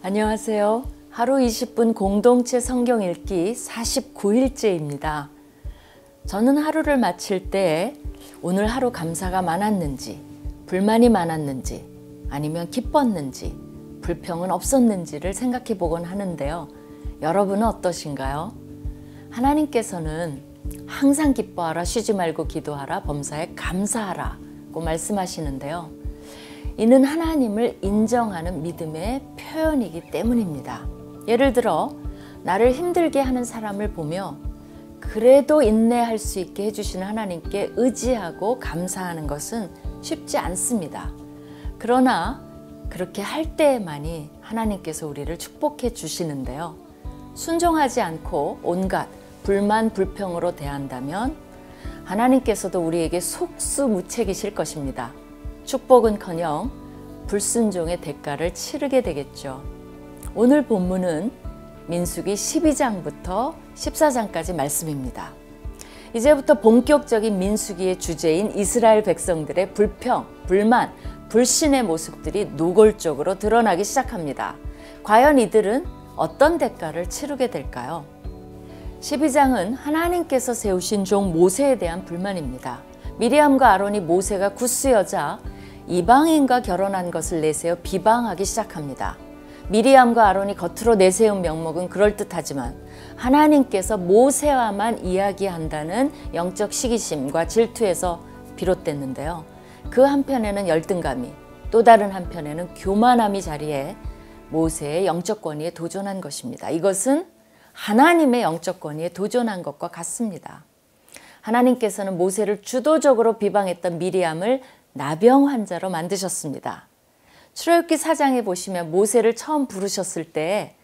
안녕하세요. 하루 20분 공동체 성경 읽기 49일째입니다. 저는 하루를 마칠 때 오늘 하루 감사가 많았는지, 불만이 많았는지, 아니면 기뻤는지, 불평은 없었는지를 생각해 보곤 하는데요. 여러분은 어떠신가요? 하나님께서는 항상 기뻐하라, 쉬지 말고 기도하라, 범사에 감사하라고 말씀하시는데요. 이는 하나님을 인정하는 믿음의 표현이기 때문입니다. 예를 들어 나를 힘들게 하는 사람을 보며 그래도 인내할 수 있게 해주시는 하나님께 의지하고 감사하는 것은 쉽지 않습니다. 그러나 그렇게 할 때에만이 하나님께서 우리를 축복해 주시는데요. 순종하지 않고 온갖 불만 불평으로 대한다면 하나님께서도 우리에게 속수무책이실 것입니다. 축복은커녕 불순종의 대가를 치르게 되겠죠. 오늘 본문은 민수기 12장부터 14장까지 말씀입니다. 이제부터 본격적인 민수기의 주제인 이스라엘 백성들의 불평, 불만, 불신의 모습들이 노골적으로 드러나기 시작합니다. 과연 이들은 어떤 대가를 치르게 될까요? 12장은 하나님께서 세우신 종 모세에 대한 불만입니다. 미리암과 아론이 모세가 구스 여자 이방인과 결혼한 것을 내세워 비방하기 시작합니다. 미리암과 아론이 겉으로 내세운 명목은 그럴듯하지만 하나님께서 모세와만 이야기한다는 영적 시기심과 질투에서 비롯됐는데요. 그 한편에는 열등감이, 또 다른 한편에는 교만함이 자리해 모세의 영적 권위에 도전한 것입니다. 이것은 하나님의 영적 권위에 도전한 것과 같습니다. 하나님께서는 모세를 주도적으로 비방했던 미리암을 나병 환자로 만드셨습니다. 출애굽기 4장에 보시면 모세를 처음 부르셨을 때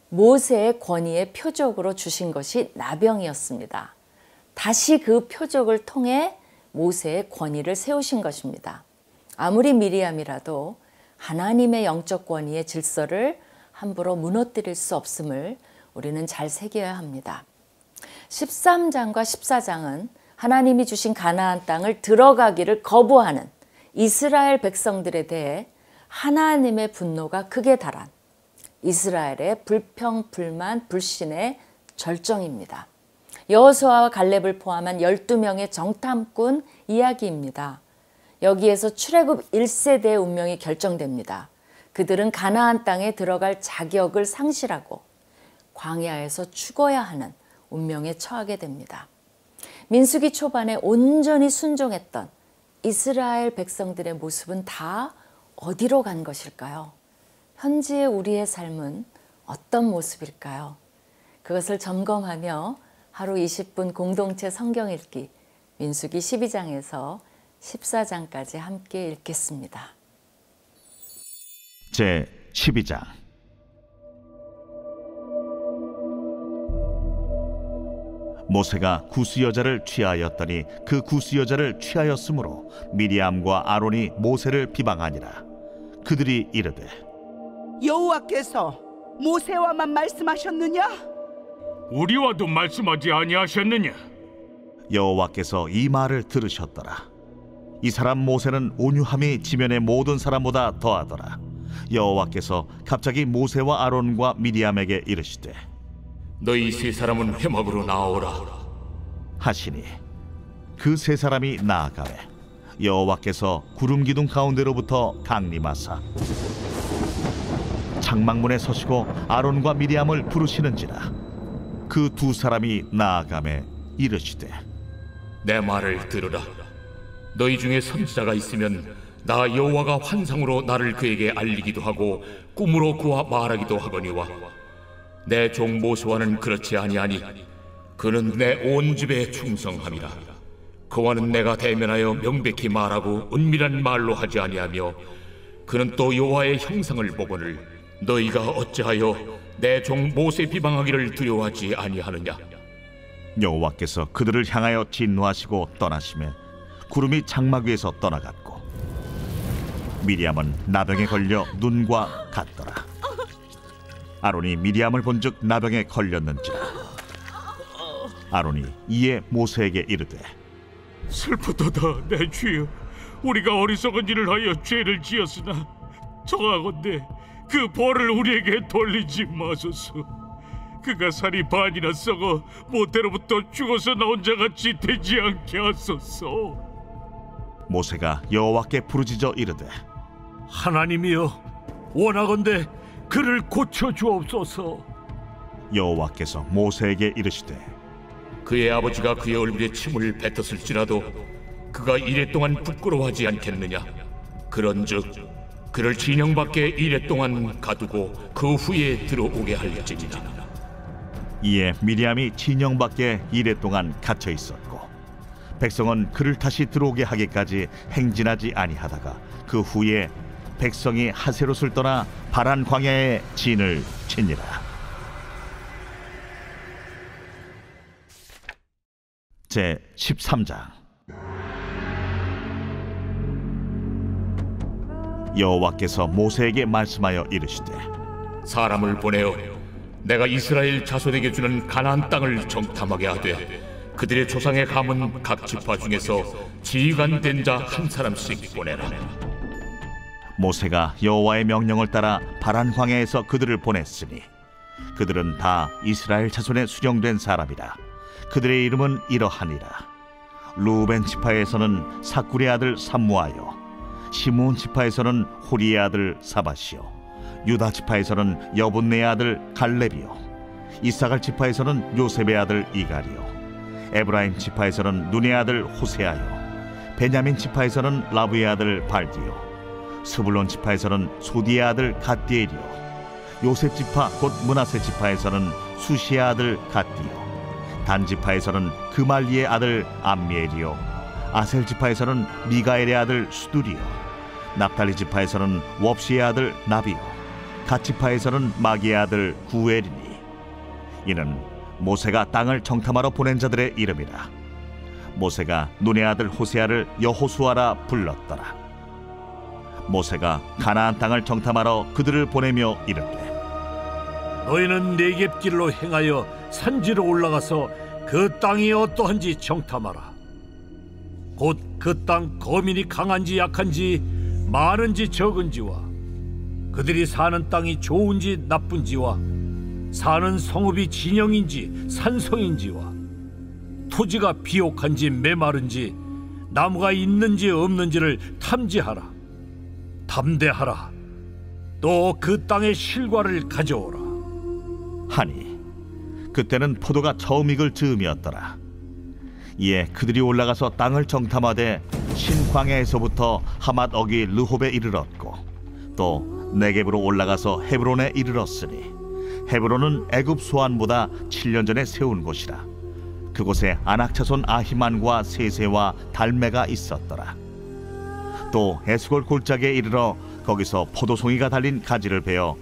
모세의 권위의 표적으로 주신 것이 나병이었습니다. 다시 그 표적을 통해 모세의 권위를 세우신 것입니다. 아무리 미리암이라도 하나님의 영적 권위의 질서를 함부로 무너뜨릴 수 없음을 우리는 잘 새겨야 합니다. 13장과 14장은 하나님이 주신 가나안 땅을 들어가기를 거부하는 이스라엘 백성들에 대해 하나님의 분노가 극에 달한 이스라엘의 불평, 불만, 불신의 절정입니다. 여호수아와 갈렙을 포함한 12명의 정탐꾼 이야기입니다. 여기에서 출애굽 1세대의 운명이 결정됩니다. 그들은 가나안 땅에 들어갈 자격을 상실하고 광야에서 죽어야 하는 운명에 처하게 됩니다. 민수기 초반에 온전히 순종했던 이스라엘 백성들의 모습은 다 어디로 간 것일까요? 현재의 우리의 삶은 어떤 모습일까요? 그것을 점검하며 하루 20분 공동체 성경 읽기 민수기 12장에서 14장까지 함께 읽겠습니다. 제 12장. 모세가 구스 여자를 취하였더니 그 구스 여자를 취하였으므로 미리암과 아론이 모세를 비방하니라. 그들이 이르되 여호와께서 모세와만 말씀하셨느냐? 우리와도 말씀하지 아니하셨느냐? 여호와께서 이 말을 들으셨더라. 이 사람 모세는 온유함이 지면의 모든 사람보다 더하더라. 여호와께서 갑자기 모세와 아론과 미리암에게 이르시되 너희 세 사람은 회막으로 나오라 하시니 그 세 사람이 나아가매 여호와께서 구름 기둥 가운데로부터 강림하사 장막문에 서시고 아론과 미리암을 부르시는지라. 그 두 사람이 나아가매 이르시되 내 말을 들으라. 너희 중에 선지자가 있으면 나 여호와가 환상으로 나를 그에게 알리기도 하고 꿈으로 그와 말하기도 하거니와 내 종 모세와는 그렇지 아니하니 그는 내 온 집에 충성함이라. 그와는 내가 대면하여 명백히 말하고 은밀한 말로 하지 아니하며 그는 또 여호와의 형상을 보거늘 너희가 어찌하여 내 종 모세 비방하기를 두려워하지 아니하느냐? 여호와께서 그들을 향하여 진노하시고 떠나시매 구름이 장막 위에서 떠나갔고 미리암은 나병에 걸려 눈과 같더라. 아론이 미리암을 본즉 나병에 걸렸는지라. 아론이 이에 모세에게 이르되 슬프도다 내 주여, 우리가 어리석은 일을 하여 죄를 지었으나 청하건대 그 벌을 우리에게 돌리지 마소서. 그가 살이 반이나 썩어 모태로부터 죽어서 나온 자같이 되지 않게 하소서. 모세가 여호와께 부르짖어 이르되 하나님이여, 원하건대 그를 고쳐 주옵소서. 여호와께서 모세에게 이르시되 그의 아버지가 그의 얼굴에 침을 뱉었을지라도 그가 이래 동안 부끄러워하지 않겠느냐? 그런즉 그를 진영 밖에 이래 동안 가두고 그 후에 들어오게 할지니라. 이에 미리암이 진영 밖에 이래 동안 갇혀 있었고 백성은 그를 다시 들어오게 하기까지 행진하지 아니하다가 그 후에 백성이 하세롯을 떠나 바란 광야에 진을 치니라. 제 13장. 여호와께서 모세에게 말씀하여 이르시되 사람을 보내어 내가 이스라엘 자손에게 주는 가나안 땅을 정탐하게 하되 그들의 조상의 가문 각 지파 중에서 지휘관 된 자 한 사람씩 보내라. 모세가 여호와의 명령을 따라 바란 광야에서 그들을 보냈으니 그들은 다 이스라엘 자손에 수령된 사람이라. 그들의 이름은 이러하니라. 루벤 지파에서는 사쿨의 아들 삼무아요, 시므온 지파에서는 호리의 아들 사밧이요, 유다 지파에서는 여분네의 아들 갈렙이요, 이사갈 지파에서는 요셉의 아들 이갈이요, 에브라임 지파에서는 눈의 아들 호세아요, 베냐민 지파에서는 라브의 아들 발디요, 스불론 지파에서는 소디의 아들 갓디엘이요, 요셉 지파 곧 므낫세 지파에서는 수시의 아들 갓디요, 단 지파에서는 그말리의 아들 암미엘이요, 아셀 지파에서는 미가엘의 아들 수두리요, 납달리 지파에서는 웁시의 아들 나비요, 갓 지파에서는 마기의 아들 구엘이니 이는 모세가 땅을 정탐하러 보낸 자들의 이름이라. 모세가 눈의 아들 호세아를 여호수아라 불렀더라. 모세가 가나안 땅을 정탐하러 그들을 보내며 이르되 너희는 네겝길로 행하여 산지로 올라가서 그 땅이 어떠한지 정탐하라. 곧 그 땅 거민이 강한지 약한지 많은지 적은지와 그들이 사는 땅이 좋은지 나쁜지와 사는 성읍이 진영인지 산성인지와 토지가 비옥한지 메마른지 나무가 있는지 없는지를 탐지하라. 담대하라. 또 그 땅의 실과를 가져오라. 하니 그때는 포도가 처음 익을 즈음이었더라. 이에 그들이 올라가서 땅을 정탐하되 신광야에서부터 하맛 어기 르홉에 이르렀고 또 네겝으로 올라가서 헤브론에 이르렀으니 헤브론은 애굽 소안보다 7년 전에 세운 곳이라. 그곳에 아낙 자손 아히만과 세세와 달메가 있었더라. 또 에스골 골짜기에 이르러 거기서 포도송이가 달린 가지를 베어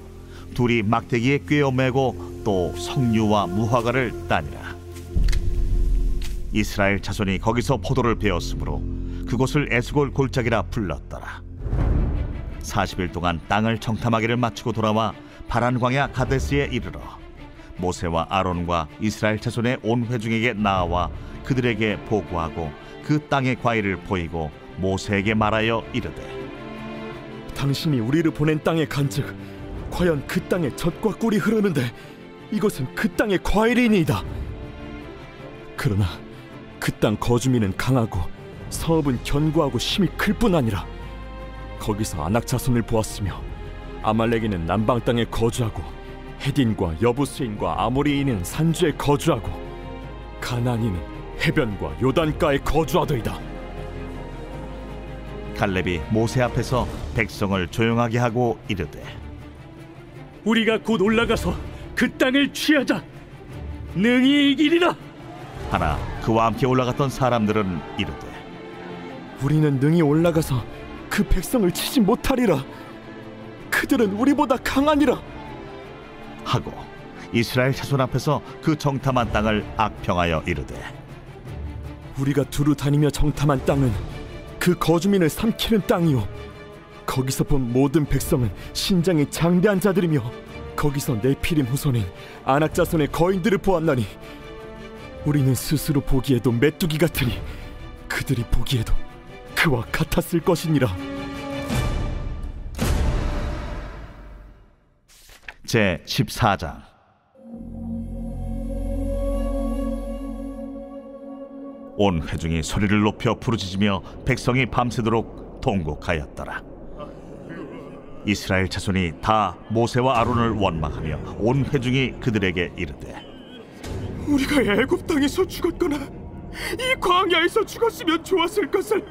둘이 막대기에 꿰어 매고 또 석류와 무화과를 따니라. 이스라엘 자손이 거기서 포도를 베었으므로 그곳을 에스골 골짜기라 불렀더라. 40일 동안 땅을 정탐하기를 마치고 돌아와 바란 광야 가데스에 이르러 모세와 아론과 이스라엘 자손의 온 회중에게 나아와 그들에게 보고하고 그 땅의 과일을 보이고 모세에게 말하여 이르되 당신이 우리를 보낸 땅에 간즉 과연 그 땅에 젖과 꿀이 흐르는데 이것은 그 땅의 과일이니이다. 그러나 그 땅 거주민은 강하고 성읍은 견고하고 힘이 클 뿐 아니라 거기서 아낙 자손을 보았으며 아말렉인은 남방 땅에 거주하고 헤딘과 여부스인과 아모리인은 산주에 거주하고 가나안인은 해변과 요단가에 거주하더이다. 갈렙이 모세 앞에서 백성을 조용하게 하고 이르되 우리가 곧 올라가서 그 땅을 취하자. 능히 이기리라. 하나 그와 함께 올라갔던 사람들은 이르되 우리는 능히 올라가서 그 백성을 치지 못하리라. 그들은 우리보다 강하니라 하고 이스라엘 자손 앞에서 그 정탐한 땅을 악평하여 이르되 우리가 두루 다니며 정탐한 땅은 그 거주민을 삼키는 땅이요 거기서 본 모든 백성은 신장이 장대한 자들이며 거기서 네피림 후손인 아낙 자손의 거인들을 보았나니 우리는 스스로 보기에도 메뚜기 같으니 그들이 보기에도 그와 같았을 것이니라. 제 14장. 온 회중이 소리를 높여 부르짖으며 백성이 밤새도록 통곡하였더라. 이스라엘 자손이 다 모세와 아론을 원망하며 온 회중이 그들에게 이르되, 우리가 애굽 땅에서 죽었거나 이 광야에서 죽었으면 좋았을 것을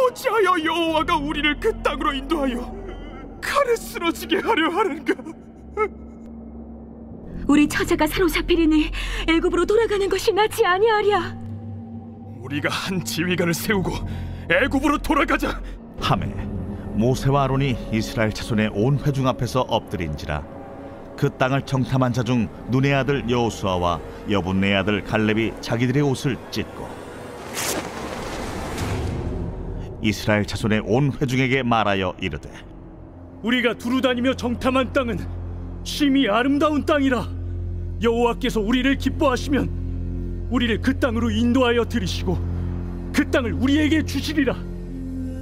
어찌하여 여호와가 우리를 그 땅으로 인도하여 칼에 쓰러지게 하려 하는가? 우리 처자가 사로잡히리니 애굽으로 돌아가는 것이 낫지 아니하랴. 우리가 한 지휘관을 세우고 애굽으로 돌아가자 하매 모세와 아론이 이스라엘 자손의 온 회중 앞에서 엎드린지라. 그 땅을 정탐한 자 중 눈의 아들 여호수아와 여분네 아들 갈렙이 자기들의 옷을 찢고 이스라엘 자손의 온 회중에게 말하여 이르되, 우리가 두루다니며 정탐한 땅은 심히 아름다운 땅이라. 여호와께서 우리를 기뻐하시면 우리를 그 땅으로 인도하여 들이시고 그 땅을 우리에게 주시리라.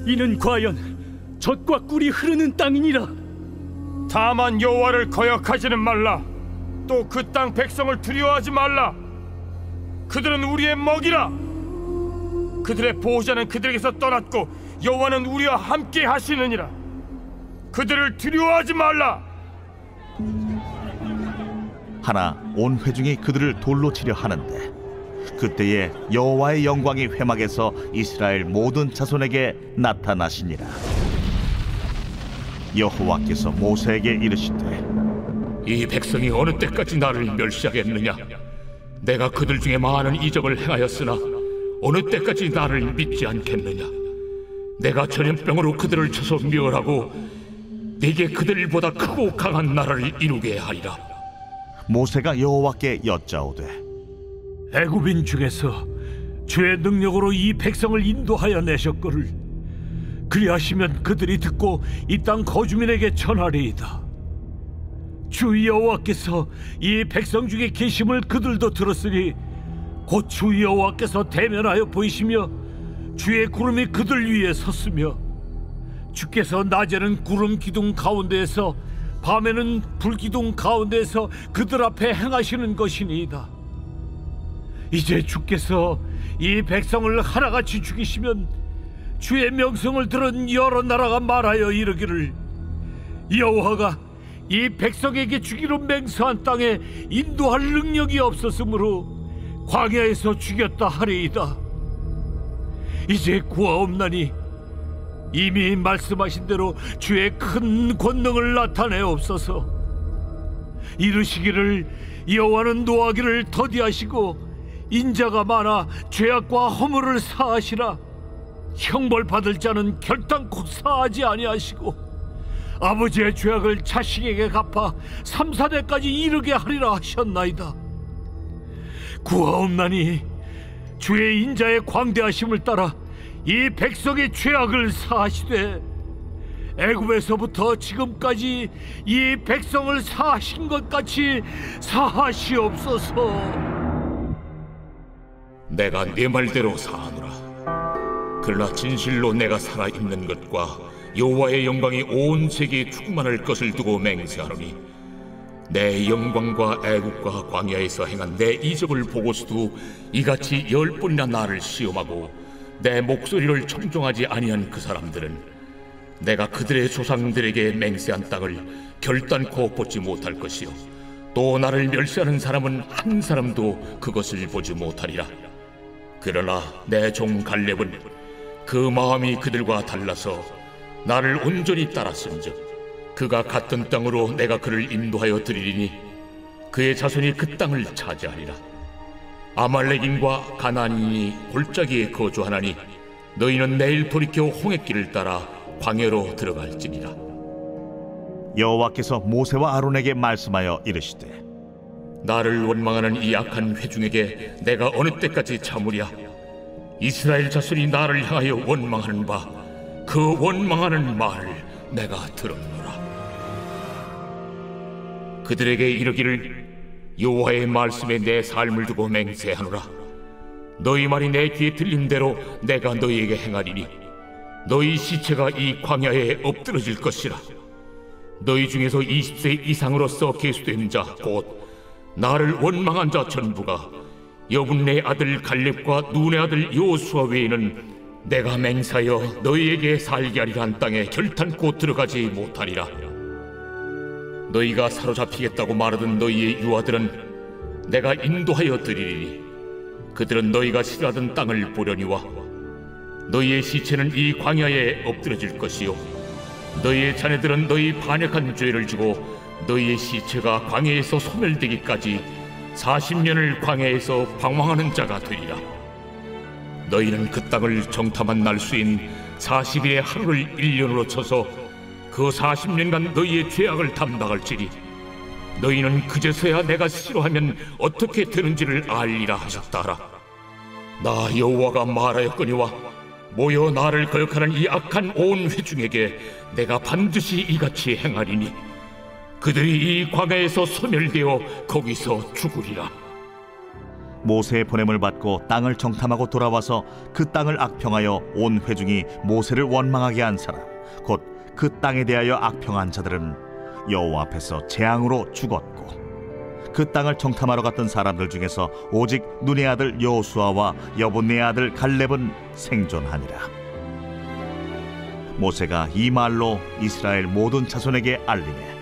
이는 과연 젖과 꿀이 흐르는 땅이니라. 다만 여호와를 거역하지는 말라. 또 그 땅 백성을 두려워하지 말라. 그들은 우리의 먹이라. 그들의 보호자는 그들에게서 떠났고 여호와는 우리와 함께 하시느니라. 그들을 두려워하지 말라. 하나 온 회중이 그들을 돌로 치려 하는데 그때에 여호와의 영광이 회막에서 이스라엘 모든 자손에게 나타나시니라. 여호와께서 모세에게 이르시되, 이 백성이 어느 때까지 나를 멸시하겠느냐? 내가 그들 중에 많은 이적을 행하였으나 어느 때까지 나를 믿지 않겠느냐? 내가 전염병으로 그들을 쳐서 멸하고 네게 그들보다 크고 강한 나라를 이루게 하리라. 모세가 여호와께 여짜오되, 애굽인 중에서 주의 능력으로 이 백성을 인도하여 내셨거늘 그리하시면 그들이 듣고 이 땅 거주민에게 전하리이다. 주 여호와께서 이 백성 중에 계심을 그들도 들었으니 곧 주 여호와께서 대면하여 보이시며 주의 구름이 그들 위에 섰으며 주께서 낮에는 구름 기둥 가운데에서 밤에는 불기둥 가운데에서 그들 앞에 행하시는 것이니이다. 이제 주께서 이 백성을 하나같이 죽이시면 주의 명성을 들은 여러 나라가 말하여 이르기를, 여호와가 이 백성에게 주기로 맹세한 땅에 인도할 능력이 없었으므로 광야에서 죽였다 하리이다. 이제 구하옵나니 이미 말씀하신 대로 주의 큰 권능을 나타내옵소서. 이르시기를, 여호와는 노하기를 더디하시고 인자가 많아 죄악과 허물을 사하시라. 형벌받을 자는 결단코 사하지 아니하시고 아버지의 죄악을 자식에게 갚아 3, 4대까지 이르게 하리라 하셨나이다. 구하옵나니 주의 인자의 광대하심을 따라 이 백성의 죄악을 사하시되 애굽에서부터 지금까지 이 백성을 사하신 것 같이 사하시옵소서. 내가 네 말대로 사하노라. 그러나 진실로 내가 살아있는 것과 여호와의 영광이 온 세계에 충만할 것을 두고 맹세하노니 내 영광과 애국과 광야에서 행한 내 이적을 보고서도 이같이 10번이나 나를 시험하고 내 목소리를 청종하지 아니한 그 사람들은 내가 그들의 조상들에게 맹세한 땅을 결단코 보지 못할 것이요 또 나를 멸시하는 사람은 한 사람도 그것을 보지 못하리라. 그러나 내 종 갈렙은 그 마음이 그들과 달라서 나를 온전히 따랐은즉 그가 갔던 땅으로 내가 그를 인도하여 드리리니 그의 자손이 그 땅을 차지하리라. 아말렉인과 가나안인이 골짜기에 거주하나니 너희는 내일 돌이켜 홍해길을 따라 광야로 들어갈지니라. 여호와께서 모세와 아론에게 말씀하여 이르시되, 나를 원망하는 이 악한 회중에게 내가 어느 때까지 참으랴? 이스라엘 자손이 나를 향하여 원망하는 바 그 원망하는 말을 내가 들었노라. 그들에게 이르기를, 여호와의 말씀에 내 삶을 두고 맹세하노라. 너희 말이 내 귀에 들린 대로 내가 너희에게 행하리니 너희 시체가 이 광야에 엎드러질 것이라. 너희 중에서 20세 이상으로서 계수된 자 곧 나를 원망한 자 전부가 여분네 아들 갈렙과 눈의 아들 여호수아 외에는 내가 맹세하여 너희에게 살게 하리라 한 땅에 결탄코 들어가지 못하리라. 너희가 사로잡히겠다고 말하던 너희의 유아들은 내가 인도하여 드리리니 그들은 너희가 싫어하던 땅을 보려니와 너희의 시체는 이 광야에 엎드려질 것이요 너희의 자녀들은 너희 반역한 죄를 지고 너희의 시체가 광야에서 소멸되기까지 40년을 광야에서 방황하는 자가 되리라. 너희는 그 땅을 정탐한 날수인 40일의 하루를 1년으로 쳐서 그 40년간 너희의 죄악을 담당할지니 너희는 그제서야 내가 싫어하면 어떻게 되는지를 알리라 하셨다라. 나 여호와가 말하였거니와 모여 나를 거역하는 이 악한 온 회중에게 내가 반드시 이같이 행하리니 그들이 이 광야에서 소멸되어 거기서 죽으리라. 모세의 보냄을 받고 땅을 정탐하고 돌아와서 그 땅을 악평하여 온 회중이 모세를 원망하게 한 사람 곧 그 땅에 대하여 악평한 자들은 여호와 앞에서 재앙으로 죽었고 그 땅을 정탐하러 갔던 사람들 중에서 오직 눈의 아들 여호수아와 여분네 아들 갈렙은 생존하니라. 모세가 이 말로 이스라엘 모든 자손에게 알리매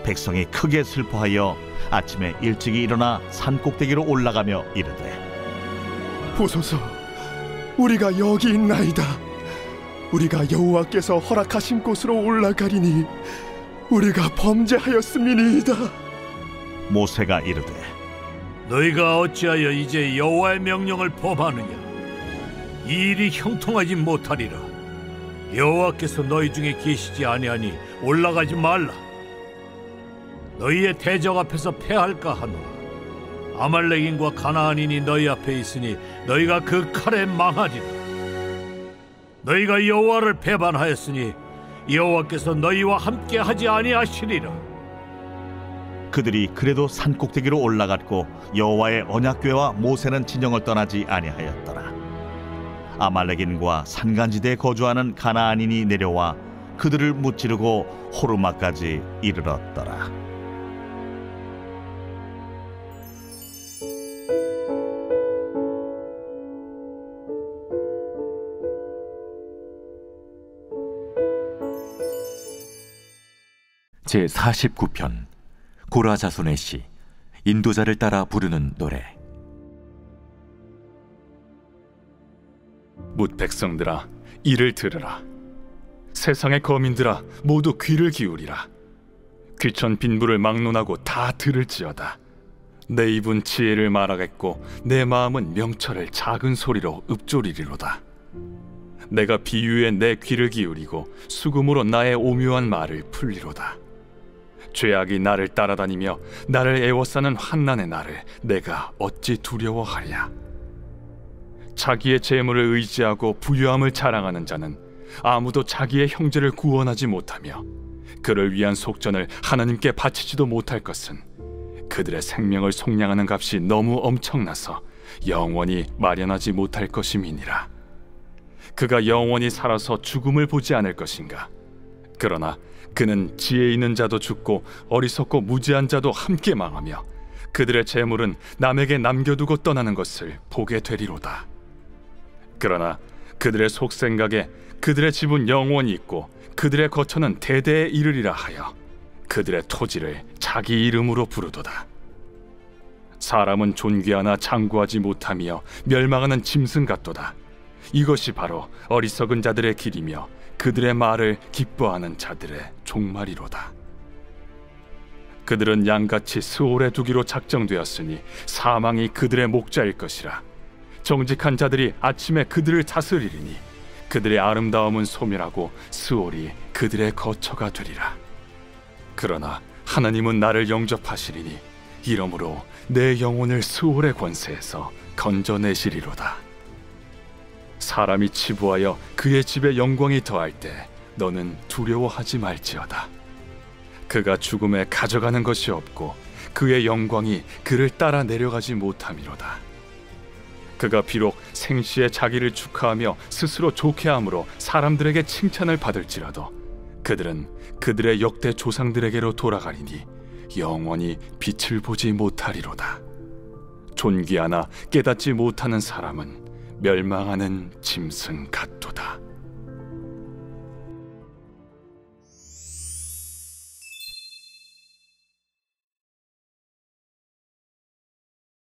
백성이 크게 슬퍼하여 아침에 일찍이 일어나 산꼭대기로 올라가며 이르되 보소서, 우리가 여기 있나이다. 우리가 여호와께서 허락하신 곳으로 올라가리니 우리가 범죄하였음이니이다. 모세가 이르되 너희가 어찌하여 이제 여호와의 명령을 범하느냐? 이 일이 형통하지 못하리라. 여호와께서 너희 중에 계시지 아니하니 올라가지 말라. 너희의 대적 앞에서 패할까 하노라. 아말렉인과 가나안인이 너희 앞에 있으니 너희가 그 칼에 망하리라. 너희가 여호와를 배반하였으니 여호와께서 너희와 함께 하지 아니하시리라. 그들이 그래도 산꼭대기로 올라갔고 여호와의 언약궤와 모세는 진영을 떠나지 아니하였더라. 아말렉인과 산간지대에 거주하는 가나안인이 내려와 그들을 무찌르고 호르마까지 이르렀더라. 제49편 고라 자손의 시 인도자를 따라 부르는 노래. 뭇 백성들아 이를 들으라. 세상의 거민들아 모두 귀를 기울이라. 귀천 빈부를 막론하고 다 들을지어다. 내 입은 지혜를 말하겠고 내 마음은 명철을 작은 소리로 읊조리리로다. 내가 비유에 내 귀를 기울이고 수금으로 나의 오묘한 말을 풀리로다. 죄악이 나를 따라다니며 나를 애워싸는 환난의 날을 내가 어찌 두려워하랴. 자기의 재물을 의지하고 부유함을 자랑하는 자는 아무도 자기의 형제를 구원하지 못하며 그를 위한 속전을 하나님께 바치지도 못할 것은 그들의 생명을 속량하는 값이 너무 엄청나서 영원히 마련하지 못할 것임이니라. 그가 영원히 살아서 죽음을 보지 않을 것인가? 그러나 그는 지혜 있는 자도 죽고 어리석고 무지한 자도 함께 망하며 그들의 재물은 남에게 남겨두고 떠나는 것을 보게 되리로다. 그러나 그들의 속생각에 그들의 집은 영원히 있고 그들의 거처는 대대에 이르리라 하여 그들의 토지를 자기 이름으로 부르도다. 사람은 존귀하나 장구하지 못하며 멸망하는 짐승 같도다. 이것이 바로 어리석은 자들의 길이며 그들의 말을 기뻐하는 자들의 종말이로다. 그들은 양같이 스올에 두기로 작정되었으니 사망이 그들의 목자일 것이라. 정직한 자들이 아침에 그들을 다스리리니 그들의 아름다움은 소멸하고 스올이 그들의 거처가 되리라. 그러나 하나님은 나를 영접하시리니 이러므로 내 영혼을 스올의 권세에서 건져내시리로다. 사람이 치부하여 그의 집에 영광이 더할 때 너는 두려워하지 말지어다. 그가 죽음에 가져가는 것이 없고 그의 영광이 그를 따라 내려가지 못함이로다. 그가 비록 생시에 자기를 축하하며 스스로 좋게 함으로 사람들에게 칭찬을 받을지라도 그들은 그들의 역대 조상들에게로 돌아가리니 영원히 빛을 보지 못하리로다. 존귀하나 깨닫지 못하는 사람은 멸망하는 짐승 같도다.